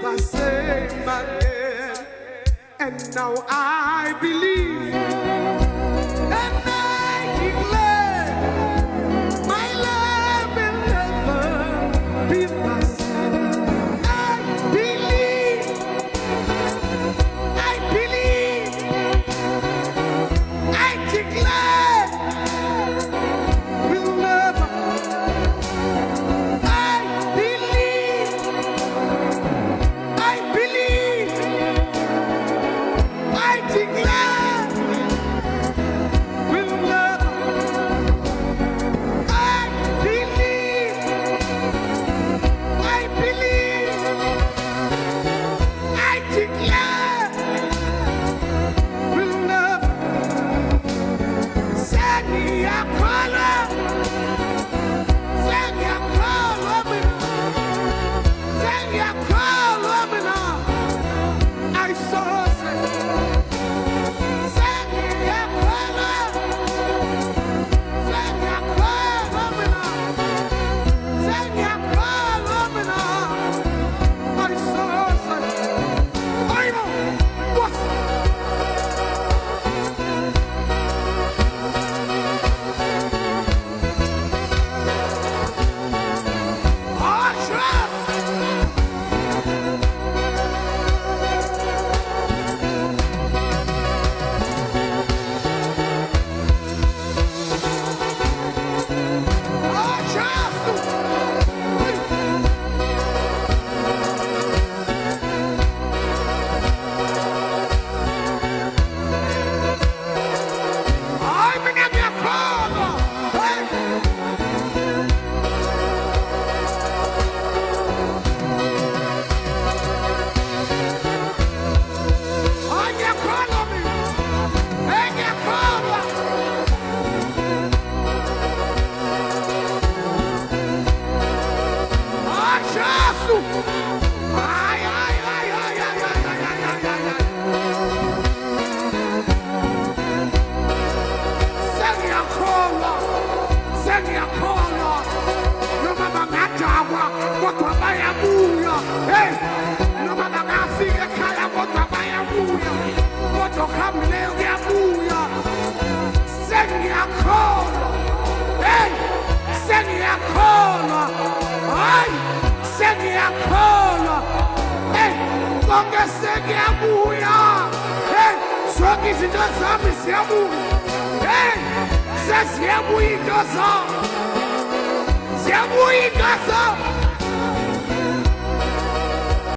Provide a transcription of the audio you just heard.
the same again. And now I believe, and I declare, my love will never be the same. I believe, I declare, will never. I believe, I declare, will never. I believe, I declare, will never. Send me a caller, send me a call, woman. Send me a call, woman. I saw it. Send me a caller, send me a call, woman. Send me a call, woman. I saw it. I know what's I trust. I trust. I'm in a call. Hey. I get call on me. I get call. I trust you. Ay. Send me a call. Send me a call. No mama ngatawa, kwa baya buya. Hey, no mama ngafika kaya kwa baya buya. What kamle ya buya. Send me a call. Hey, send me a call. Ay, send me a call. Hey, konga send me a buya. Hey, songi zinazami siamu. Hey, sasiamu indosa. Siamu indosa.